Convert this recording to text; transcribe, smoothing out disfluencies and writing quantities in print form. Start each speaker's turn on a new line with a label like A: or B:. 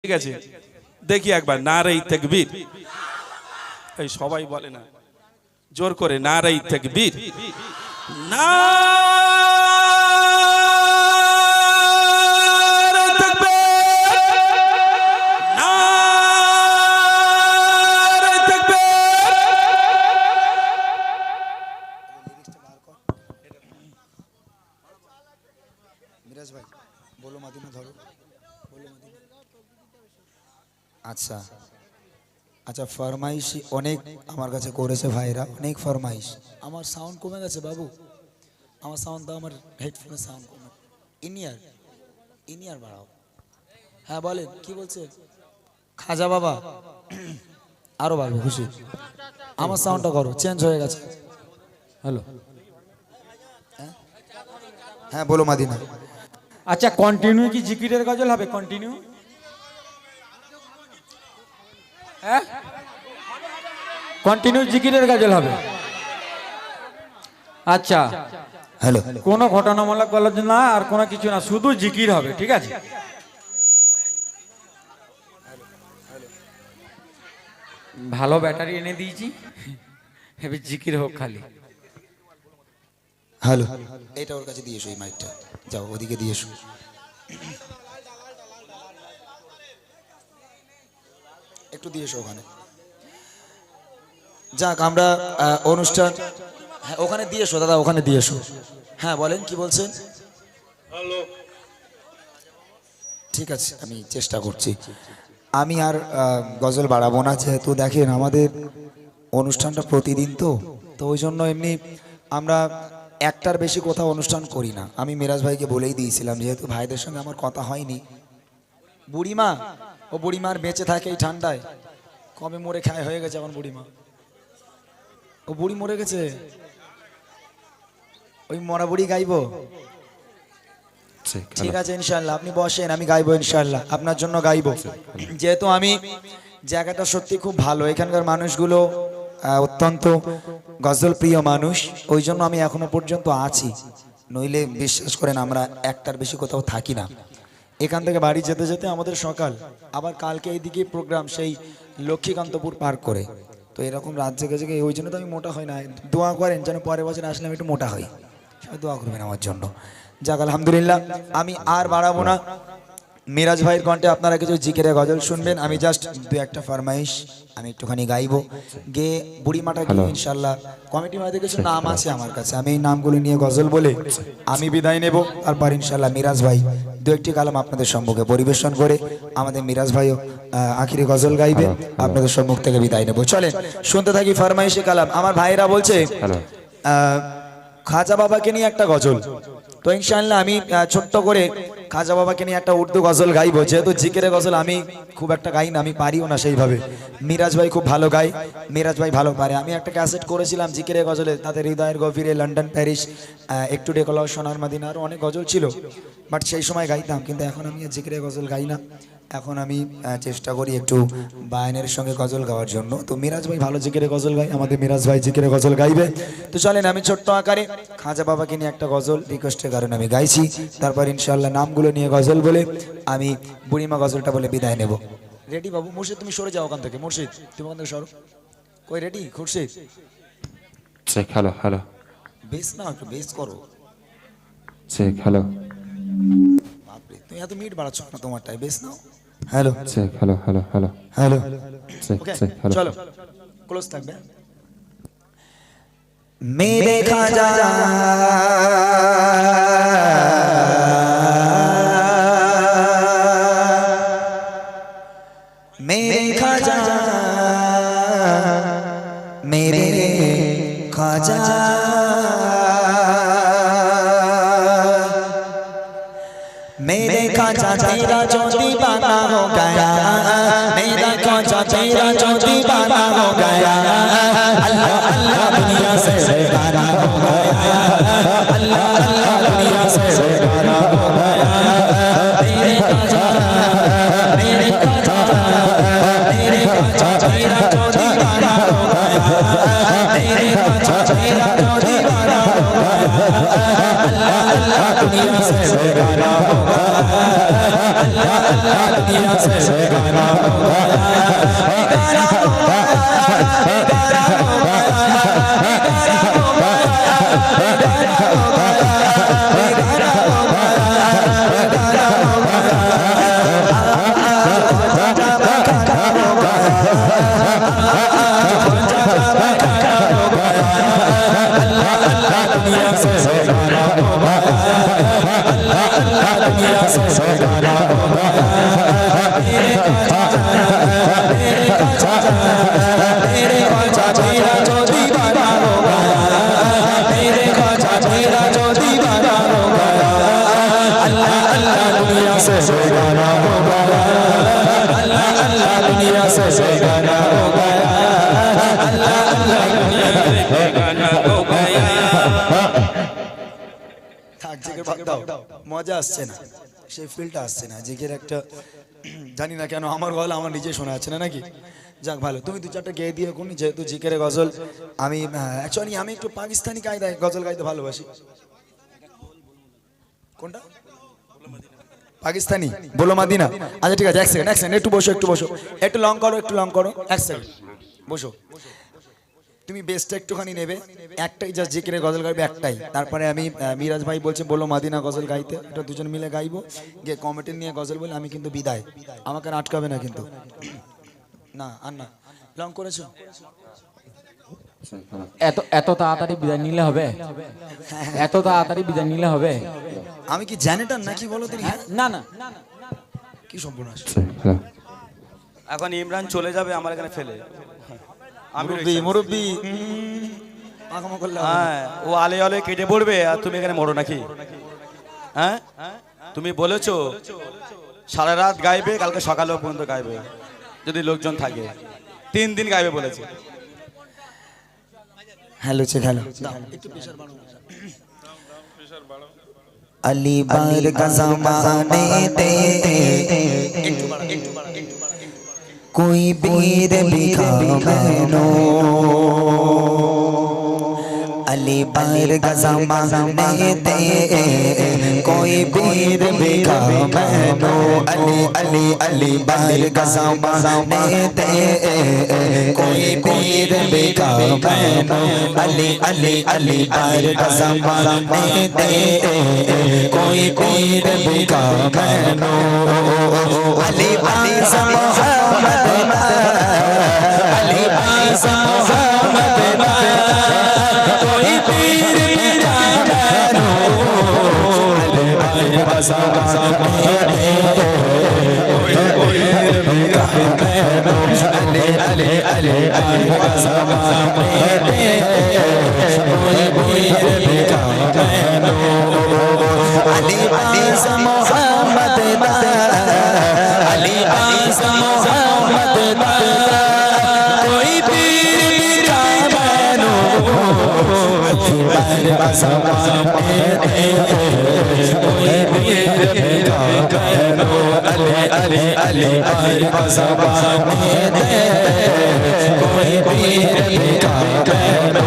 A: ঠিক আছে, দেখি একবার নারাই তাকবীর। এই সবাই বলে না, জোর করে নারাই তাকবীর। নারাই তাকবীর, নারাই তাকবীর।
B: মিরাজ ভাই বলো মাদিনা ধরো, বলো মাদিনা। আচ্ছা আচ্ছা, ফরমাইশ অনেক আমার কাছে করেছে ভাইরা, অনেক ফরমাইশ। আমার সাউন্ড কমে গেছে বাবু, আমার সাউন্ড দাও, আমার হেডফোনের সাউন্ড কমে। ইনিয়ার ইনিয়ার বাড়াও। হ্যাঁ বলেন, কি বলছেন খাজা বাবা? আরো বাড়বে, খুশি। আমার সাউন্ডটা করো, চেঞ্জ হয়ে গেছে। হ্যালো, হ্যাঁ বলো মাদিনা।
C: আচ্ছা, কন্টিনিউ কি জিকিরের গজল হবে? কন্টিনিউ, হ্যাঁ কন্টিনিউ জিকিরের গজল হবে। আচ্ছা,
B: হ্যালো,
C: কোনো ঘটনামূলক গজল না, আর কোনো কিছু না, শুধু জিকির হবে, ঠিক আছে? ভালো ব্যাটারি এনে দিয়েছি, এবার জিকির হোক খালি।
B: হ্যালো, এটা ওর কাছে দিয়ে এসো, এই মাইকটা যাও ওদিকে দিয়ে এসো। একটু দিয়ে এসো ওখানে। যাক, আমরা অনুষ্ঠান, হ্যাঁ ওখানে দিয়ে এসো দাদা, ওখানে দিয়ে এসো। হ্যাঁ বলেন, কি বলছেন? ঠিক আছে, আমি চেষ্টা করছি। আমি আর গজল বাড়াবো না, যেহেতু দেখেন আমাদের অনুষ্ঠানটা প্রতিদিন, তো ওই জন্য এমনি আমরা একটার বেশি কোথাও অনুষ্ঠান করি না। আমি মিরাজ ভাইকে বলেই দিয়েছিলাম, যেহেতু ভাইদের সঙ্গে আমার কথা হয়নি। বুড়িমা, ও বুড়িমার বেঁচে থাকে এই ঠান্ডায়, কবে মরে খায় হয়ে গেছে এখন বুড়িমা। ও বুড়ি মরে গেছে, ওই মরা বুড়ি গাইবো। ঠিক আছে ইনশাল্লাহ, আপনি বসেন, আমি গাইবো ইনশাল্লাহ, আপনার জন্য গাইবো। যেহেতু আমি, জায়গাটা সত্যি খুব ভালো, এখানকার মানুষগুলো অত্যন্ত গজল প্রিয় মানুষ, ওই জন্য আমি এখনো পর্যন্ত আছি। নইলে বিশ্বাস করেন আমরা একটার বেশি কোথাও থাকি না। এখান থেকে বাড়ি যেতে যেতে আমাদের সকাল, আবার কালকে এইদিকে প্রোগ্রাম সেই লক্ষ্মীকান্তপুর পার করে, তো এরকম রাত জেগে জেগে, ওই জন্য তো আমি মোটা হই না। দোয়া করেন যেন পরের বছর আসলে আমি একটু মোটা হই, সবাই দোয়া করবেন আমার জন্য। যাক আলহামদুলিল্লাহ, আমি আর বাড়াবো না। মিরাজ ভাইয়ের কণ্ঠে আপনারা কিছু জিকিরে গজল শুনবেন। আমি জাস্ট দু একটা ফরমাইশ আমি একটুখানি গাইবো, গেয়ে বুড়িমাটা গিয়ে ইনশাল্লাহ কমিটি ভাইদের কিছু নাম আছে আমার কাছে, আমি এই নামগুলো নিয়ে গজল বলে আমি বিদায় নেব। তারপর ইনশাল্লাহ মিরাজ ভাই দু একটি কালাম আপনাদের সম্মুখে পরিবেশন করে আমাদের মিরাজ ভাইও আখিরি গজল গাইবে, আপনাদের সম্মুখ থেকে বিদায় নেব। চলেন শুনতে থাকি ফরমাইশে কালাম। আমার ভাইরা বলছে খাজা বাবাকে নিয়ে একটা গজল, তো ইনশাআল্লাহ আমি ছোট্ট করে খাজা বাবাকে নিয়ে একটা উর্দু গজল গাইবো। যেহেতু জিকিরের গজল আমি খুব একটা গাই না, আমি পারিও না সেইভাবে। মিরাজ ভাই খুব ভালো গায়, মিরাজ ভাই ভালো পারে। আমি একটা ক্যাসেট করেছিলাম জিকিরের গজলে, তাদের হৃদয়ের গভীরে, লন্ডন, প্যারিস, একটু ডেকলাও, সোনার মদিনা, আরও অনেক গজল ছিল, বাট সেই সময় গাইতাম। কিন্তু এখন আমি জিকিরের গজল গাই না, এখন আমি চেষ্টা করি একটু বায়ানের সঙ্গে গজল গাওয়ার জন্য। তো মিরাজ ভাই ভালো জিকিরে গজল গায়, আমাদের মিরাজ ভাই জিকিরে গজল গাইবে। তো চলেন আমি ছোট্ট আকারে খাজা বাবাকে নিয়ে একটা গজল রিকোয়েস্টের কারণে আমি গাইছি, তারপর ইনশাআল্লাহ নামগুলো নিয়ে গজল বলে আমি বুড়িমা গজলটা বলে বিদায় নেব। রেডি বাবু? মুর্শিদ তুমি সরে যাও ওখান থেকে, মুর্শিদ তুমি ওখান থেকে সরো। কই ready Khurshid?
D: Check, hello hello,
B: bass না, একটু বেস করো।
D: চেক, হ্যালো,
B: বাপরে তুমি এত মিট বাড়াচ্ছ না তোমারটাই, বেস নাও। Hello
D: check, hello hello hello,
B: hello,
D: check
B: okay
D: check, hello.
B: চলো ক্লোজ থাকবে। मेरे खाजा मेरे खाजा मेरे खाजा मेरे खाजा तेरा जो दीवाना हो गया, मेरा खाजा तेरा जो दीवाना हो गया, अल्लाह अल्लाह दुनिया से बेगाना हो गया, अल्लाह अल्लाह दुनिया से बेगाना हो गया। मेरे खाजा मेरे खाजा मेरे खाजा तेरा जो दीवाना हो गया, मेरे खाजा तेरा जो दीवाना हो गया, अल्लाह अल्लाह दुनिया से बेगाना हो गया, अल्लाह अल्लाह दुनिया से बेगाना हो गया, बेगाना हो गया, बेगाना हो गया, बेगाना हो गया, बेगाना हो गया, बेगाना हो दुनिया से बेगाना हो गया, अल्लाह अल्लाह दुनिया से बेगाना हो गया, तेरे का चाचा मेरा जो दीवाना हो गया, तेरे का चाचा मेरा जो दीवाना हो गया, अल्लाह अल्लाह दुनिया से बेगाना हो गया, अल्लाह अल्लाह दुनिया से बेगाना हो गया, अल्लाह अल्लाह दुनिया से बेगाना हो गया। থাক জিকির বাদ দাও, মজা আসছে না, সেই ফিলটা আসছে না জিকির একটা, জানি না কেন আমার গলা আমার নিজে শোনা যাচ্ছে না নাকি। যাক ভালো, তুমি দু চারটা গেয়ে দিয়ে কোন, যেহেতু জিকিরে গজল আমি অ্যাকচুয়ালি আমি একটু পাকিস্তানি কায়দায় গজল গাইতে ভালোবাসি। কোনটা? পাকিস্তানি বলো মাদিনা। আচ্ছা ঠিক আছে, এক সেকেন্ড একটু বসো, একটু লং করো, এক সেকেন্ড বসো। তুমি বেস্টটা একটুখানি নেবে, একটাই জাস্ট জিকিরে গজল গাইবে একটাই, তারপরে আমি মিরাজ ভাই বলছে বলো মাদিনা গজল গাইতে, এটা দুজন মিলে গাইবো, গিয়ে কমিটি নিয়ে গজল বলে আমি কিন্তু বিদায়, আমাকে আর আটকাবে না কিন্তু। না আর না, লং করেছো?
C: এত তাড়াতাড়ি বিদায় নিলে হবে? এত তাড়াতাড়ি বিদায় নিলে হবে?
B: আমি কি জেনারেটর নাকি বলো তুমি?
C: না না,
B: কি সম্পূর্ণ
D: check, hello,
A: এখন ইমরান চলে যাবে আমার এখানে ফেলে।
B: মুরব্বি
A: হ্যাঁ, ও আলে আলে কেটে পড়বে আর তুমি এখানে মরো নাকি? হ্যাঁ, তুমি বলেছো সারা রাত গাইবে, কালকে সকালেও পর্যন্ত গাইবে যদি লোকজন থাকে, 3 দিন গাইবে বলেছে।
B: Hello check hello. अली बार का ज़माने दे कोई बीर लिखा मैनो, अली बार का ज़माने दे कोई बीर लिखा मैनो, अली अली अली बार का ज़माने दे कोई बीर लिखा मैनो, अली अली अली बार का ज़माने दे कोई बीर लिखा मैनो, अली बाज़ मोहम्मद अली बाज़ मोहम्मद कोई बीर लिखा मैनो, अली बाज़ मोहम्मद कोई बीर लिखा मैनो, अली अली अली बाज़ मोहम्मद कोई बीर लिखा मैनो, अली बाज़ मोहम्मद अली बाज़ मोहम्मद कोई बीर लिखा मैनो, अली बाज़ मोहम्मद कोई बीर लिखा मैनो, अली अली अली बाज़ मोहम्मद कोई बीर लिखा मैनो,